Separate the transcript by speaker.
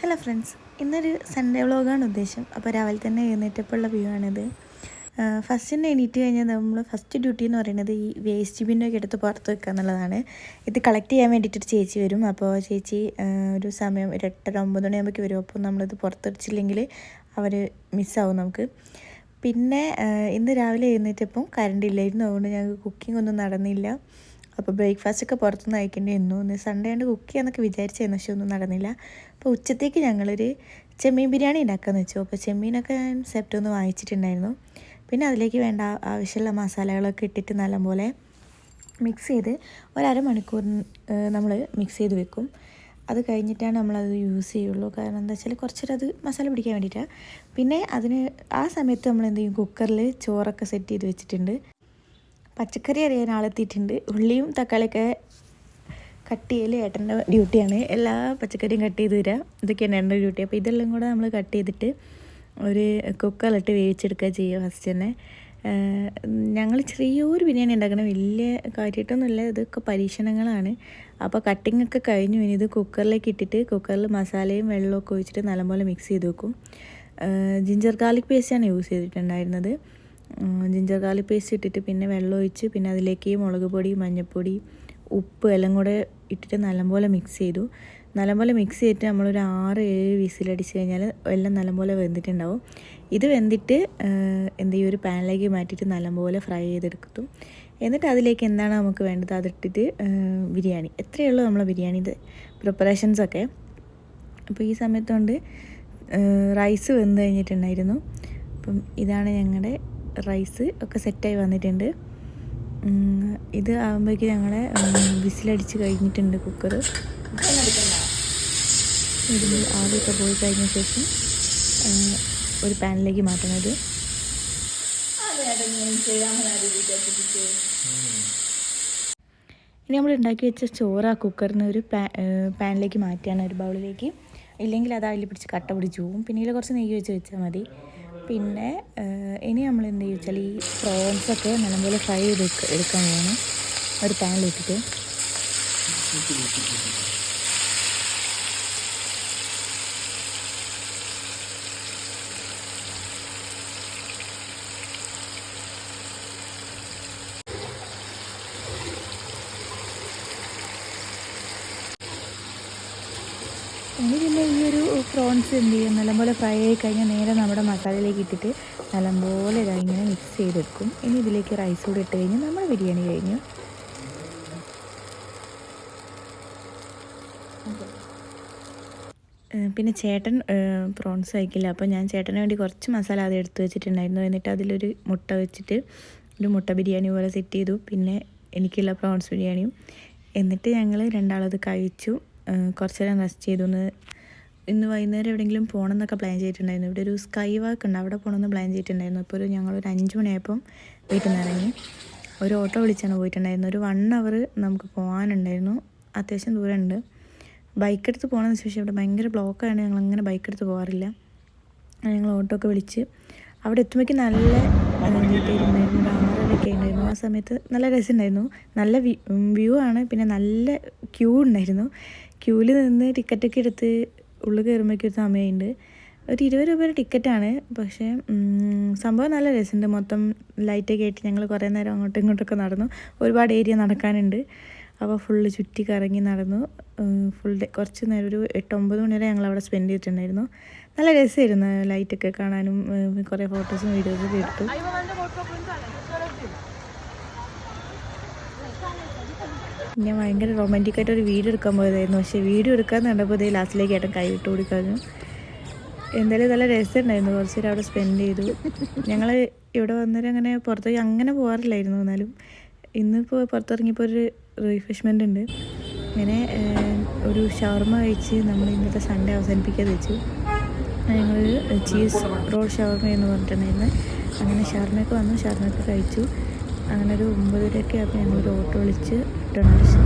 Speaker 1: Hello friends, ഇന്നൊരു Sunday വ്ളോഗാണ് ഉദ്ദേശം. അപ്പോൾ രാവിലെ തന്നെ എഴുന്നേറ്റപ്പോഴുള്ള വ്യൂ ആണിത്. ഫസ്റ്റ് തന്നെ എണീറ്റ് കഴിഞ്ഞാൽ നമ്മൾ ഫസ്റ്റ് ഡ്യൂട്ടി എന്ന് പറയുന്നത് ഈ വേസ്റ്റ് ബിന്നൊക്കെ എടുത്ത് പുറത്ത് വെക്കുക എന്നുള്ളതാണ്. ഇത് കളക്ട് ചെയ്യാൻ വേണ്ടിയിട്ടൊരു ചേച്ചി വരും. അപ്പോൾ ചേച്ചി ഒരു സമയം 8:30-9 മണിയാകുമ്പോഴേക്ക് വരും. അപ്പോൾ നമ്മളിത് പുറത്തെടിച്ചില്ലെങ്കിൽ അവർ മിസ്സാവും നമുക്ക്. പിന്നെ ഇന്ന് രാവിലെ എഴുന്നേറ്റപ്പം കറണ്ട് ഇല്ലായിരുന്നു, അതുകൊണ്ട് ഞങ്ങൾക്ക് കുക്കിംഗ് ഒന്നും നടന്നില്ല. അപ്പോൾ ബ്രേക്ക്ഫാസ്റ്റൊക്കെ പുറത്തുനിന്ന് കഴിക്കേണ്ടി വന്നു. ഇന്ന് സൺഡേ ആണ്ട് കുക്ക് ചെയ്യാമെന്നൊക്കെ വിചാരിച്ചായിരുന്നു, പക്ഷെ ഒന്നും നടന്നില്ല. അപ്പോൾ ഉച്ചത്തേക്ക് ഞങ്ങളൊരു ചെമ്മീൻ ബിരിയാണി ഉണ്ടാക്കാമെന്ന് വെച്ചു. അപ്പോൾ ചെമ്മീനൊക്കെ ഞാൻ സെപ്റ്റൊന്ന് വാങ്ങിച്ചിട്ടുണ്ടായിരുന്നു. പിന്നെ അതിലേക്ക് വേണ്ട ആവശ്യമുള്ള മസാലകളൊക്കെ ഇട്ടിട്ട് നല്ലപോലെ മിക്സ് ചെയ്ത് ഒരമണിക്കൂർ നമ്മൾ മിക്സ് ചെയ്ത് വെക്കും. അത് കഴിഞ്ഞിട്ടാണ് നമ്മളത് യൂസ് ചെയ്യുള്ളൂ. കാരണം എന്താ വെച്ചാൽ കുറച്ചൊരു അത് മസാല പിടിക്കാൻ വേണ്ടിയിട്ടാണ്. പിന്നെ ആ സമയത്ത് നമ്മൾ എന്ത് ചെയ്യും, കുക്കറിൽ ചോറൊക്കെ സെറ്റ് ചെയ്ത് വെച്ചിട്ടുണ്ട്. പച്ചക്കറി അറിയാൻ ആളെത്തിയിട്ടുണ്ട്. ഉള്ളിയും തക്കാളിയൊക്കെ കട്ട് ചെയ്യൽ ഏട്ടൻ്റെ ഡ്യൂട്ടിയാണ്. എല്ലാ പച്ചക്കറിയും കട്ട് ചെയ്ത് തരിക, ഇതൊക്കെയാണ് ഏട്ടൻ്റെ ഡ്യൂട്ടി. അപ്പോൾ ഇതെല്ലാം കൂടെ നമ്മൾ കട്ട് ചെയ്തിട്ട് ഒരു കുക്കറിലിട്ട് വേവിച്ചെടുക്കുക ചെയ്യുക ഫസ്റ്റ് തന്നെ. ഞങ്ങൾ ചെറിയൊരു ബിരിയാണി ഉണ്ടാക്കണം, വലിയ കാര്യമായിട്ടൊന്നുമില്ല, ഇതൊക്കെ പരീക്ഷണങ്ങളാണ്. അപ്പോൾ കട്ടിങ്ങൊക്കെ കഴിഞ്ഞു. ഇനി ഇത് കുക്കറിലേക്ക് ഇട്ടിട്ട് കുക്കറിൽ മസാലയും വെള്ളമൊക്കെ ഒഴിച്ചിട്ട് നല്ലപോലെ മിക്സ് ചെയ്ത് വെക്കും. ജിഞ്ചർ ഗാർലിക് പേസ്റ്റാണ് യൂസ് ചെയ്തിട്ടുണ്ടായിരുന്നത്. ജിഞ്ചർ ഗാർലിക് പേസ്റ്റ് ഇട്ടിട്ട് പിന്നെ വെള്ളം ഒഴിച്ച് പിന്നെ അതിലേക്ക് മുളക് പൊടി, മഞ്ഞൾപ്പൊടി, ഉപ്പ് എല്ലാം കൂടെ ഇട്ടിട്ട് നല്ലപോലെ മിക്സ് ചെയ്തു. നല്ലപോലെ മിക്സ് ചെയ്തിട്ട് നമ്മളൊരു 6-7 വിസിലടിച്ച് കഴിഞ്ഞാൽ എല്ലാം നല്ലപോലെ വെന്തിട്ടുണ്ടാവും. ഇത് വെന്തിട്ട് എന്ത് ചെയ്യും, ഒരു പാനിലേക്ക് മാറ്റിയിട്ട് നല്ലപോലെ ഫ്രൈ ചെയ്തെടുക്കും. എന്നിട്ട് അതിലേക്ക് എന്താണ് നമുക്ക് വേണ്ടത് അതിട്ടിട്ട് ബിരിയാണി. എത്രയേ ഉള്ളൂ നമ്മളെ ബിരിയാണിയുടെ പ്രിപ്പറേഷൻസൊക്കെ. അപ്പോൾ ഈ സമയത്തുകൊണ്ട് റൈസ് വെന്ത് കഴിഞ്ഞിട്ടുണ്ടായിരുന്നു. അപ്പം ഇതാണ് ഞങ്ങളുടെ റൈസ് ഒക്കെ സെറ്റായി വന്നിട്ടുണ്ട്. ഇത് ആകുമ്പോഴേക്ക് ഞങ്ങളെ വിസിലടിച്ച് കഴിഞ്ഞിട്ടുണ്ട് കുക്കർ. ഇതിൽ ആവിയൊക്കെ പോയി കഴിഞ്ഞ ശേഷം ഒരു പാനിലേക്ക് മാറ്റുന്നത്. ഇനി നമ്മൾ ഉണ്ടാക്കി വെച്ച ചോറ് ആ കുക്കറിന് ഒരു പാനിലേക്ക് മാറ്റിയാണ്, ഒരു ബൗളിലേക്ക്. ഇല്ലെങ്കിൽ അത് അതിൽ പിടിച്ച് കട്ട പിടിച്ച് പോവും. പിന്നെ ഇതിൽ കുറച്ച് നെയ്യ് വെച്ചാൽ മതി. പിന്നെ ഇനി നമ്മൾ എന്ത് ചെയ്യുക വെച്ചാൽ ഈ പ്രോൺസൊക്കെ നല്ലപോലെ ഫ്രൈ ചെയ്ത് എടുക്കാൻ പോകണം ഒരു പാനിലിട്ടിട്ട്. ഇനി പിന്നെ ഈ ഒരു പ്രോൺസ് എന്ത് ചെയ്യും, നല്ലപോലെ ഫ്രൈ ആയി കഴിഞ്ഞാൽ നേരെ നമ്മുടെ മസാലയിലേക്ക് ഇട്ടിട്ട് നല്ലപോലെ ഇങ്ങനെ മിക്സ് ചെയ്തെടുക്കും. ഇനി ഇതിലേക്ക് റൈസ് കൂടി ഇട്ട് കഴിഞ്ഞാൽ നമ്മുടെ ബിരിയാണി കഴിഞ്ഞു. പിന്നെ ചേട്ടൻ പ്രോൺസ് കഴിക്കില്ല, അപ്പോൾ ഞാൻ ചേട്ടന് വേണ്ടി കുറച്ച് മസാല ആദ്യം എടുത്ത് വെച്ചിട്ടുണ്ടായിരുന്നു. എന്നിട്ട് അതിലൊരു മുട്ട വെച്ചിട്ട് ഒരു മുട്ട ബിരിയാണി പോലെ സെറ്റ് ചെയ്തു. പിന്നെ എനിക്കുള്ള പ്രോൺസ് ബിരിയാണിയും. എന്നിട്ട് ഞങ്ങൾ രണ്ടാളത് കഴിച്ചു. കുറച്ച് നേരം റെസ്റ്റ് ചെയ്തു. ഇന്ന് വൈകുന്നേരം എവിടെയെങ്കിലും പോകണം എന്നൊക്കെ പ്ലാൻ ചെയ്തിട്ടുണ്ടായിരുന്നു. ഇവിടെ ഒരു സ്കൈ വാക്ക് ഉണ്ട്, അവിടെ പോകണമെന്ന് പ്ലാൻ ചെയ്തിട്ടുണ്ടായിരുന്നു. അപ്പോൾ ഞങ്ങളൊരു 5 മണിയായപ്പം വീട്ടിൽ നിന്ന് ഇറങ്ങി ഒരു ഓട്ടോ വിളിച്ചാണ് പോയിട്ടുണ്ടായിരുന്നത്. ഒരു 1 അവർ നമുക്ക് പോകാനുണ്ടായിരുന്നു, അത്യാവശ്യം ദൂരമുണ്ട്. ബൈക്ക് എടുത്ത് പോകണമെന്ന് വെച്ചാൽ ഇവിടെ ഭയങ്കര ബ്ലോക്കാണ്, ഞങ്ങളങ്ങനെ ബൈക്ക് എടുത്ത് പോകാറില്ല. ഞങ്ങൾ ഓട്ടോ ഒക്കെ വിളിച്ച് അവിടെ എത്തുമ്പോഴേക്കും നല്ല വീട്ടിലിരുന്നായിരുന്നു. 6:30 ഉണ്ടായിരുന്നു. ആ സമയത്ത് നല്ല രസമുണ്ടായിരുന്നു, നല്ല വ്യൂ ആണ്. പിന്നെ നല്ല ക്യൂ ഉണ്ടായിരുന്നു. ക്യൂവിൽ നിന്ന് ടിക്കറ്റൊക്കെ എടുത്ത് ഉള്ളിൽ കയറുമ്പോഴേക്കും ഒരു സമയമുണ്ട്. ഒരു 20 രൂപയുടെ ടിക്കറ്റാണ്, പക്ഷേ സംഭവം നല്ല രസമുണ്ട്. മൊത്തം ലൈറ്റൊക്കെ ആയിട്ട് ഞങ്ങൾ കുറേ നേരം അങ്ങോട്ടും ഇങ്ങോട്ടൊക്കെ നടന്നു. ഒരുപാട് ഏരിയ നടക്കാനുണ്ട്. അപ്പോൾ ഫുള്ള് ചുറ്റി കറങ്ങി നടന്നു. ഫുൾ ഡേ കുറച്ച് നേരം ഒരു 8-9 മണി വരെ ഞങ്ങൾ അവിടെ സ്പെൻഡ് ചെയ്തിട്ടുണ്ടായിരുന്നു. നല്ല രസമായിരുന്നു ലൈറ്റൊക്കെ കാണാനും. കുറേ ഫോട്ടോസും വീഡിയോസൊക്കെ എടുത്തു. ഞാൻ ഭയങ്കര റൊമാൻറ്റിക്കായിട്ട് ഒരു വീഡിയോ എടുക്കാൻ പോയതായിരുന്നു, പക്ഷേ വീഡിയോ എടുക്കാൻ കണ്ടപ്പോൾ ഇതേ ലാസ്റ്റിലേക്ക് ഏട്ടൻ കൈ വിട്ട് കൊടുക്കായിരുന്നു. എന്തായാലും നല്ല രസമുണ്ടായിരുന്നു. കുറച്ച് നേരം അവിടെ സ്പെൻഡ് ചെയ്തു. ഞങ്ങൾ ഇവിടെ വന്നേരം അങ്ങനെ പുറത്തേക്ക് അങ്ങനെ പോകാറില്ലായിരുന്നു. എന്നാലും ഇന്നിപ്പോൾ പുറത്തിറങ്ങിയപ്പോൾ ഒരു റിഫ്രഷ്മെൻ്റ് ഉണ്ട്. അങ്ങനെ ഒരു ഷവർമ കഴിച്ച് നമ്മൾ ഇന്നത്തെ സൺഡേ അവസാനിപ്പിക്കാതെ വെച്ചു. ഞങ്ങൾ ചീസ് റോൾ ഷവർമ എന്ന് പറഞ്ഞിട്ടുണ്ടായിരുന്നു. അങ്ങനെ ഷവർമയൊക്കെ വന്നു, ഷവർമയൊക്കെ കഴിച്ചു. അങ്ങനെ ഒരു 9:30 ആയപ്പോൾ ഞങ്ങളൊരു ഓട്ടോ വിളിച്ച് റിട്ടേൺ അടിച്ചു.